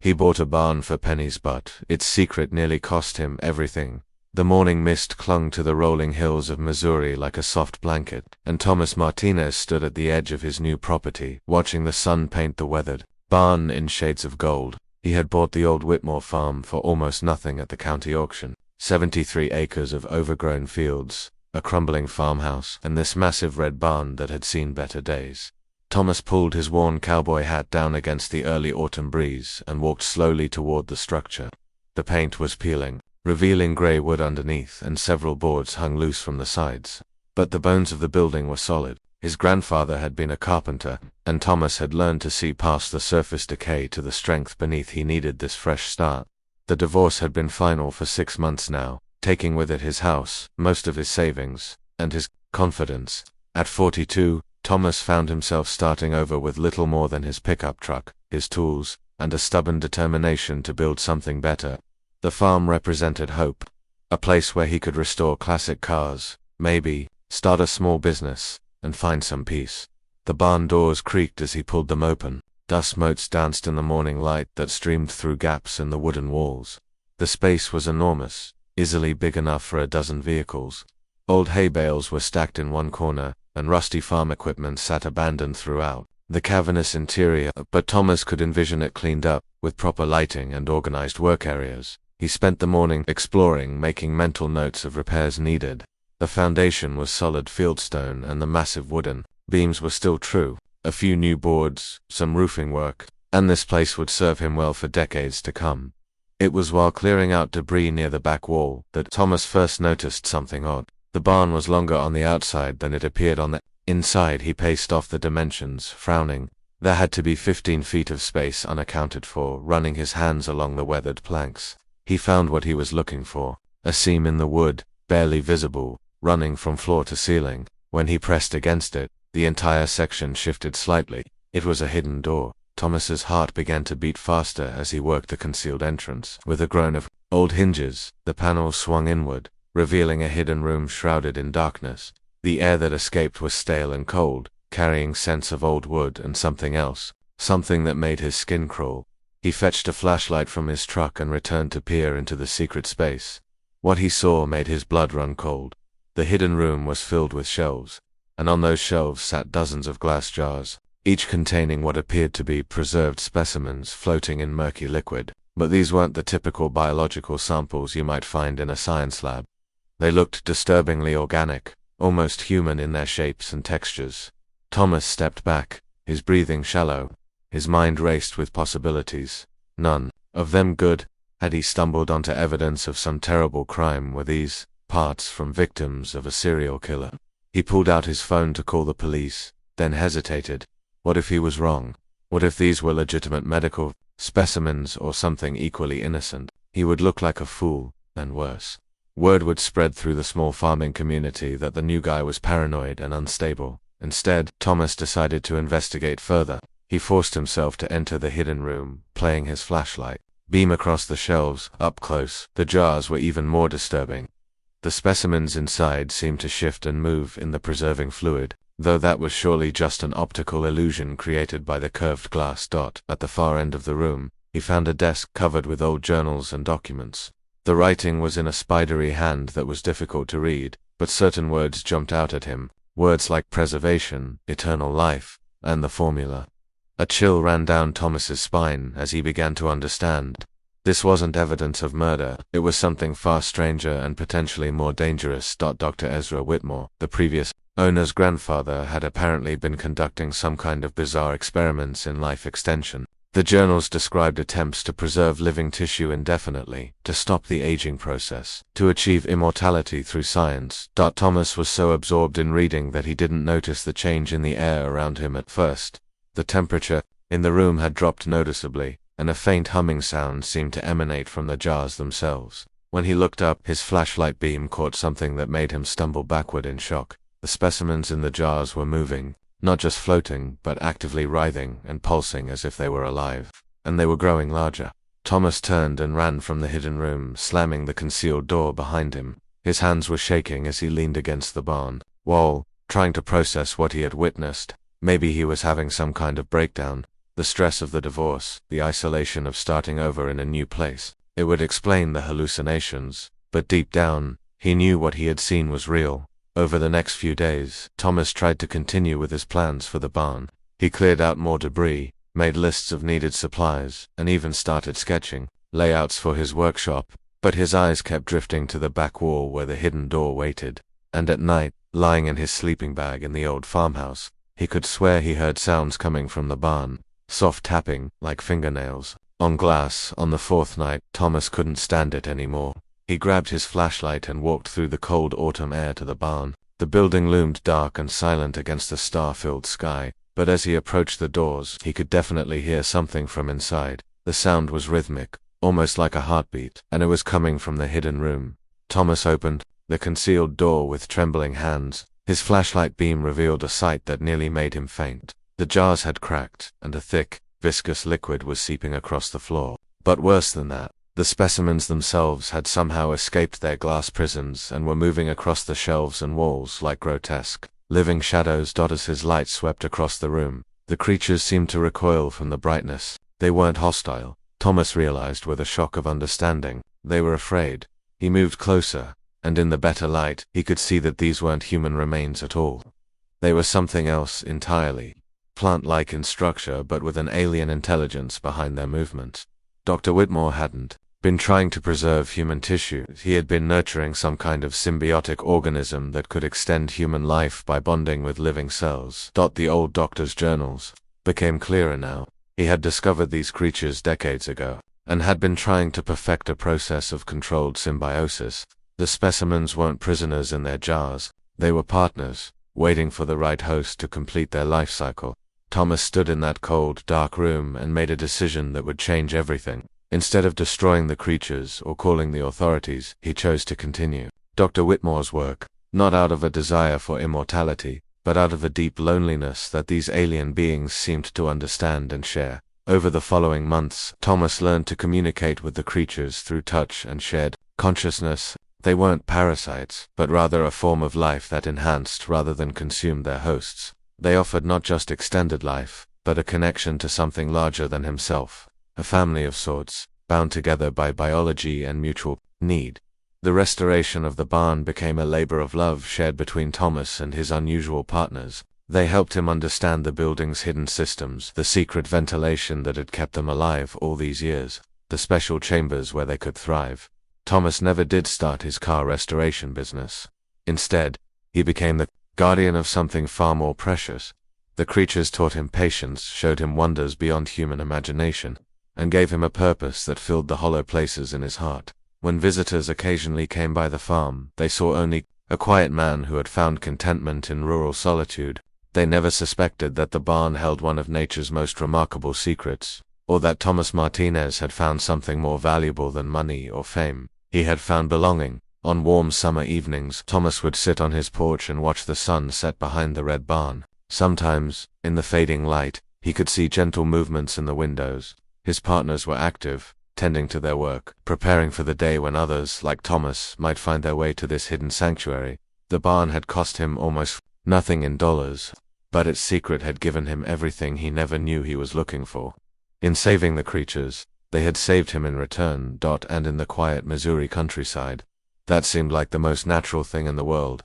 He bought a barn for pennies, but its secret nearly cost him everything. The morning mist clung to the rolling hills of Missouri like a soft blanket, and Thomas Martinez stood at the edge of his new property, watching the sun paint the weathered barn in shades of gold. He had bought the old Whitmore farm for almost nothing at the county auction. 73 acres of overgrown fields, a crumbling farmhouse, and this massive red barn that had seen better days. Thomas pulled his worn cowboy hat down against the early autumn breeze and walked slowly toward the structure. The paint was peeling, revealing gray wood underneath, and several boards hung loose from the sides. But the bones of the building were solid. His grandfather had been a carpenter, and Thomas had learned to see past the surface decay to the strength beneath. He needed this fresh start. The divorce had been final for 6 months now, taking with it his house, most of his savings, and his confidence. At 42, Thomas found himself starting over with little more than his pickup truck, his tools, and a stubborn determination to build something better. The farm represented hope, a place where he could restore classic cars, maybe start a small business, and find some peace. The barn doors creaked as he pulled them open. Dust motes danced in the morning light that streamed through gaps in the wooden walls. The space was enormous, easily big enough for a dozen vehicles. Old hay bales were stacked in one corner, and rusty farm equipment sat abandoned throughout the cavernous interior, but Thomas could envision it cleaned up, with proper lighting and organized work areas. He spent the morning exploring, making mental notes of repairs needed. The foundation was solid fieldstone, and the massive wooden beams were still true. A few new boards, some roofing work, and this place would serve him well for decades to come. It was while clearing out debris near the back wall that Thomas first noticed something odd. The barn was longer on the outside than it appeared on the inside. He paced off the dimensions, frowning. There had to be 15 feet of space unaccounted for. Running his hands along the weathered planks, he found what he was looking for, a seam in the wood, barely visible, running from floor to ceiling. When he pressed against it, the entire section shifted slightly. It was a hidden door. Thomas's heart began to beat faster as he worked the concealed entrance. With a groan of old hinges, the panels swung inward, revealing a hidden room shrouded in darkness. The air that escaped was stale and cold, carrying scents of old wood and something else, something that made his skin crawl. He fetched a flashlight from his truck and returned to peer into the secret space. What he saw made his blood run cold. The hidden room was filled with shelves, and on those shelves sat dozens of glass jars, each containing what appeared to be preserved specimens floating in murky liquid. But these weren't the typical biological samples you might find in a science lab. They looked disturbingly organic, almost human in their shapes and textures. Thomas stepped back, his breathing shallow. His mind raced with possibilities. None of them good. Had he stumbled onto evidence of some terrible crime? Were these parts from victims of a serial killer? He pulled out his phone to call the police, then hesitated. What if he was wrong? What if these were legitimate medical specimens or something equally innocent? He would look like a fool, and worse. Word would spread through the small farming community that the new guy was paranoid and unstable. Instead, Thomas decided to investigate further. He forced himself to enter the hidden room, playing his flashlight beam across the shelves. Up close, the jars were even more disturbing. The specimens inside seemed to shift and move in the preserving fluid, though that was surely just an optical illusion created by the curved glass dot. At the far end of the room, he found a desk covered with old journals and documents. The writing was in a spidery hand that was difficult to read, but certain words jumped out at him, words like preservation, eternal life, and the formula. A chill ran down Thomas's spine as he began to understand. This wasn't evidence of murder, it was something far stranger and potentially more dangerous. Dr. Ezra Whitmore, the previous owner's grandfather, had apparently been conducting some kind of bizarre experiments in life extension. The journals described attempts to preserve living tissue indefinitely, to stop the aging process, to achieve immortality through science. Thomas was so absorbed in reading that he didn't notice the change in the air around him at first. The temperature in the room had dropped noticeably, and a faint humming sound seemed to emanate from the jars themselves. When he looked up, his flashlight beam caught something that made him stumble backward in shock. The specimens in the jars were moving, not just floating, but actively writhing and pulsing as if they were alive. And they were growing larger. Thomas turned and ran from the hidden room, slamming the concealed door behind him. His hands were shaking as he leaned against the barn wall, trying to process what he had witnessed. Maybe he was having some kind of breakdown. The stress of the divorce, the isolation of starting over in a new place. It would explain the hallucinations, but deep down, he knew what he had seen was real. Over the next few days, Thomas tried to continue with his plans for the barn. He cleared out more debris, made lists of needed supplies, and even started sketching layouts for his workshop, but his eyes kept drifting to the back wall where the hidden door waited. And at night, lying in his sleeping bag in the old farmhouse, he could swear he heard sounds coming from the barn, soft tapping, like fingernails, on glass. On the fourth night, Thomas couldn't stand it anymore. He grabbed his flashlight and walked through the cold autumn air to the barn. The building loomed dark and silent against the star-filled sky, but as he approached the doors, he could definitely hear something from inside. The sound was rhythmic, almost like a heartbeat, and it was coming from the hidden room. Thomas opened the concealed door with trembling hands. His flashlight beam revealed a sight that nearly made him faint. The jars had cracked, and a thick, viscous liquid was seeping across the floor. But worse than that, the specimens themselves had somehow escaped their glass prisons and were moving across the shelves and walls like grotesque, living shadows. As his light swept across the room, the creatures seemed to recoil from the brightness. They weren't hostile, Thomas realized with a shock of understanding. They were afraid. He moved closer, and in the better light, he could see that these weren't human remains at all. They were something else entirely. Plant-like in structure but with an alien intelligence behind their movements. Dr. Whitmore hadn't been trying to preserve human tissue. He had been nurturing some kind of symbiotic organism that could extend human life by bonding with living cells. The old doctor's journals became clearer now. He had discovered these creatures decades ago, and had been trying to perfect a process of controlled symbiosis. The specimens weren't prisoners in their jars. They were partners, waiting for the right host to complete their life cycle. Thomas stood in that cold, dark room and made a decision that would change everything. Instead of destroying the creatures or calling the authorities, he chose to continue Dr. Whitmore's work, not out of a desire for immortality, but out of a deep loneliness that these alien beings seemed to understand and share. Over the following months, Thomas learned to communicate with the creatures through touch and shared consciousness. They weren't parasites, but rather a form of life that enhanced rather than consumed their hosts. They offered not just extended life, but a connection to something larger than himself, a family of sorts, bound together by biology and mutual need. The restoration of the barn became a labor of love shared between Thomas and his unusual partners. They helped him understand the building's hidden systems, the secret ventilation that had kept them alive all these years, the special chambers where they could thrive. Thomas never did start his car restoration business. Instead, he became the guardian of something far more precious. The creatures taught him patience, showed him wonders beyond human imagination, and gave him a purpose that filled the hollow places in his heart. When visitors occasionally came by the farm, they saw only a quiet man who had found contentment in rural solitude. They never suspected that the barn held one of nature's most remarkable secrets, or that Thomas Martinez had found something more valuable than money or fame. He had found belonging. On warm summer evenings, Thomas would sit on his porch and watch the sun set behind the red barn. Sometimes, in the fading light, he could see gentle movements in the windows. His partners were active, tending to their work, preparing for the day when others, like Thomas, might find their way to this hidden sanctuary. The barn had cost him almost nothing in dollars, but its secret had given him everything he never knew he was looking for. In saving the creatures, they had saved him in return. And in the quiet Missouri countryside, that seemed like the most natural thing in the world.